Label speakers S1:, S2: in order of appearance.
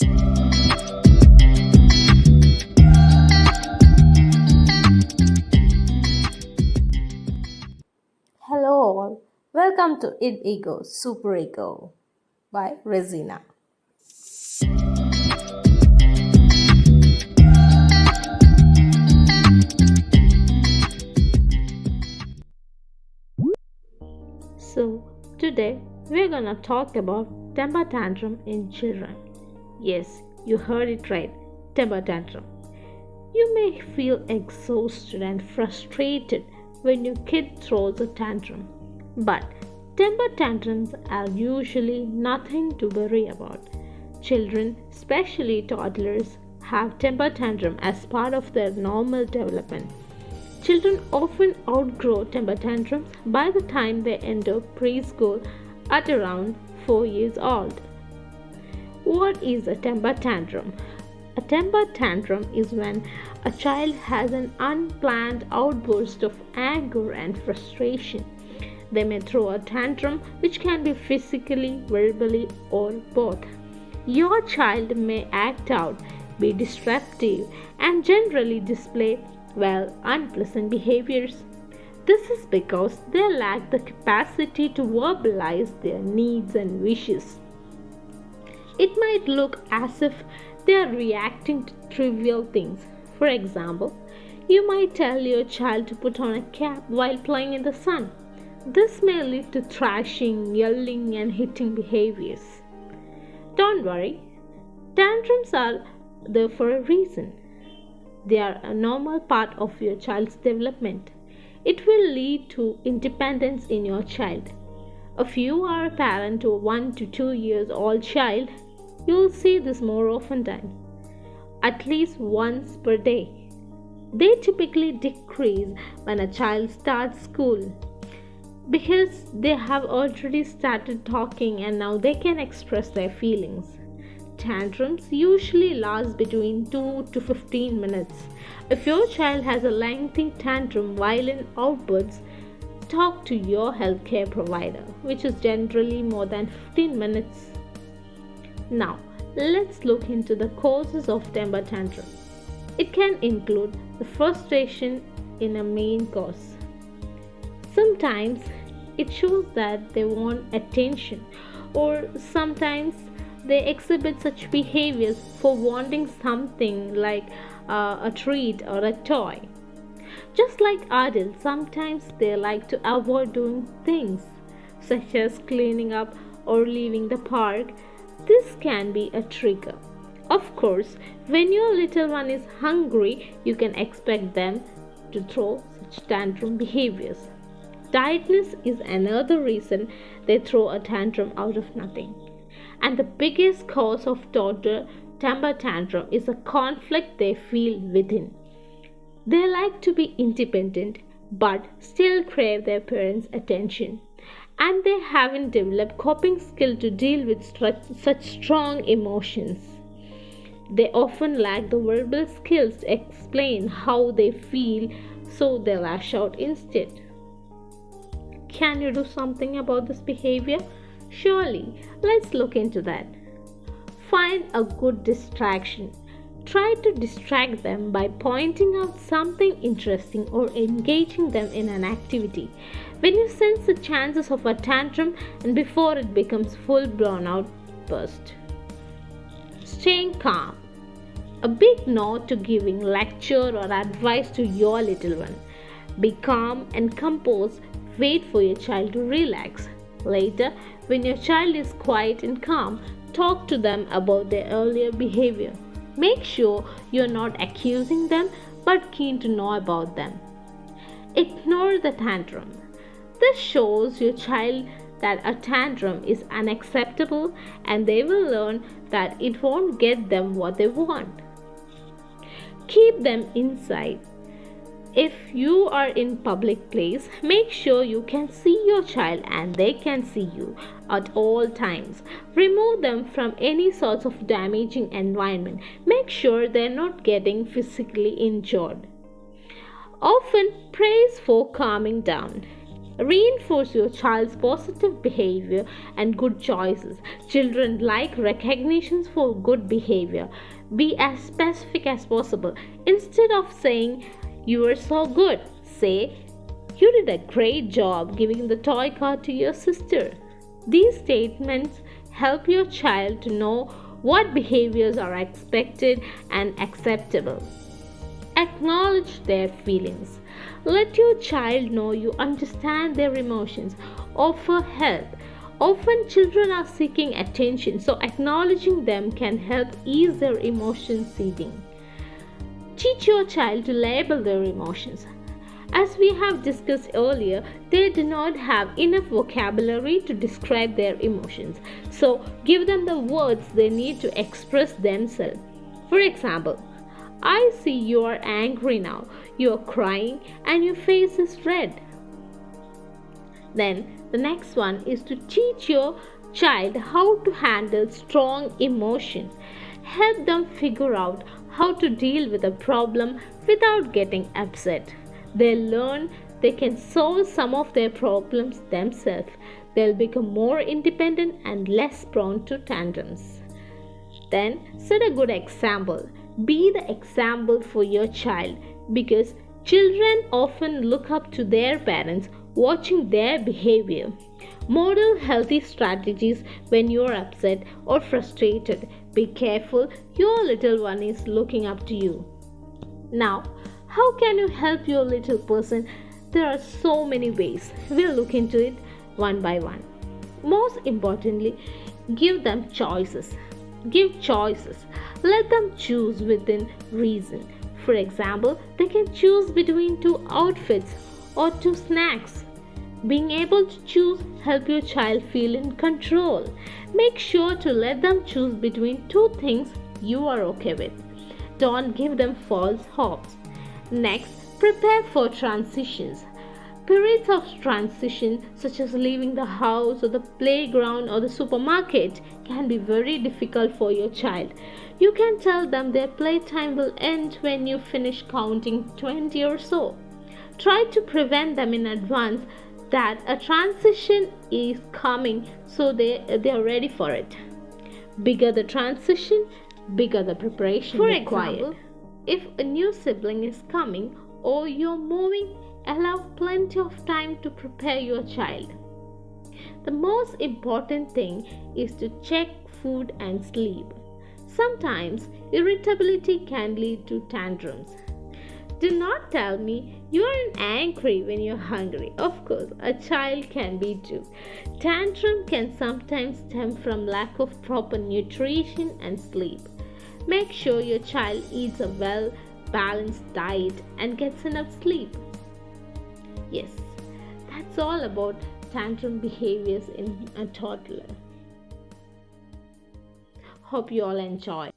S1: Hello all, welcome to Id-Ego-Superego by Resina. So, today we're gonna talk about temper tantrum in children. Yes, you heard it right, temper tantrum. You may feel exhausted and frustrated when your kid throws a tantrum, but temper tantrums are usually nothing to worry about. Children, especially toddlers, have temper tantrum as part of their normal development. Children often outgrow temper tantrums by the time they enter preschool at around 4 years old. What is a temper tantrum? A temper tantrum is when a child has an unplanned outburst of anger and frustration. They may throw a tantrum which can be physically, verbally, or both. Your child may act out, be disruptive, and generally display, unpleasant behaviors. This is because they lack the capacity to verbalize their needs and wishes. It might look as if they are reacting to trivial things. For example, you might tell your child to put on a cap while playing in the sun. This may lead to thrashing, yelling, and hitting behaviors. Don't worry, tantrums are there for a reason. They are a normal part of your child's development. It will lead to independence in your child. If you are a parent to a 1 to 2 years old child, you will see this more often than at least once per day. They typically decrease when a child starts school because they have already started talking and now they can express their feelings. Tantrums usually last between 2 to 15 minutes. If your child has a lengthy tantrum while in outbursts, talk to your healthcare provider, which is generally more than 15 minutes. Now, let's look into the causes of temper tantrum. It can include the frustration in a main cause. Sometimes it shows that they want attention, or sometimes they exhibit such behaviors for wanting something like a treat or a toy. Just like adults, sometimes they like to avoid doing things such as cleaning up or leaving the park. This can be a trigger. Of course, when your little one is hungry, you can expect them to throw such tantrum behaviors. Tiredness is another reason they throw a tantrum out of nothing. And the biggest cause of toddler temper tantrum is a conflict they feel within. They like to be independent but still crave their parents' attention. And they haven't developed coping skill to deal with such strong emotions. They often lack the verbal skills to explain how they feel, so they lash out instead. Can you do something about this behavior? Surely, let's look into that. Find a good distraction. Try to distract them by pointing out something interesting or engaging them in an activity. When you sense the chances of a tantrum and before it becomes full-blown outburst. Staying calm. A big no to giving lecture or advice to your little one. Be calm and composed. Wait for your child to relax. Later, when your child is quiet and calm, talk to them about their earlier behavior. Make sure you're not accusing them but keen to know about them. Ignore the tantrum. This shows your child that a tantrum is unacceptable and they will learn that it won't get them what they want. Keep them inside. If you are in public place, make sure you can see your child and they can see you at all times. Remove them from any sorts of damaging environment. Make sure they're not getting physically injured. Often praise for calming down. Reinforce your child's positive behavior and good choices. Children like recognitions for good behavior. Be as specific as possible. Instead of saying, "You are so good," say, "You did a great job giving the toy car to your sister." These statements help your child to know what behaviors are expected and acceptable. Acknowledge their feelings. Let your child know you understand their emotions. Offer help. Often children are seeking attention, so acknowledging them can help ease their emotion seething. Teach your child to label their emotions. As we have discussed earlier, they do not have enough vocabulary to describe their emotions, so give them the words they need to express themselves. For example, "I see you are angry now, you are crying, and your face is red." Then the next one is to teach your child how to handle strong emotion. Help them figure out how to deal with a problem without getting upset. They learn they can solve some of their problems themselves. They'll become more independent and less prone to tantrums. Then set a good example. Be the example for your child, because children often look up to their parents, watching their behavior. Model healthy strategies when you are upset or frustrated. Be careful, your little one is looking up to you. Now, how can you help your little person? There are so many ways. We'll look into it one by one. Most importantly, give them choices. Give choices. Let them choose within reason. For example, they can choose between two outfits or two snacks. Being able to choose help your child feel in control. Make sure to let them choose between two things you are okay with. Don't give them false hopes. Next, prepare for transitions. Periods of transition, such as leaving the house or the playground or the supermarket, can be very difficult for your child. You can tell them their playtime will end when you finish counting 20 or so. Try to prevent them in advance that a transition is coming, so they are ready for it. Bigger the transition, bigger the preparation required. For example, if a new sibling is coming or you're moving, allow plenty of time to prepare your child. The most important thing is to check food and sleep. Sometimes irritability can lead to tantrums. Do not tell me you aren't angry when you're hungry. Of course, a child can be too. Tantrum can sometimes stem from lack of proper nutrition and sleep. Make sure your child eats a well-balanced diet and gets enough sleep. Yes, that's all about tantrum behaviors in a toddler. Hope you all enjoy.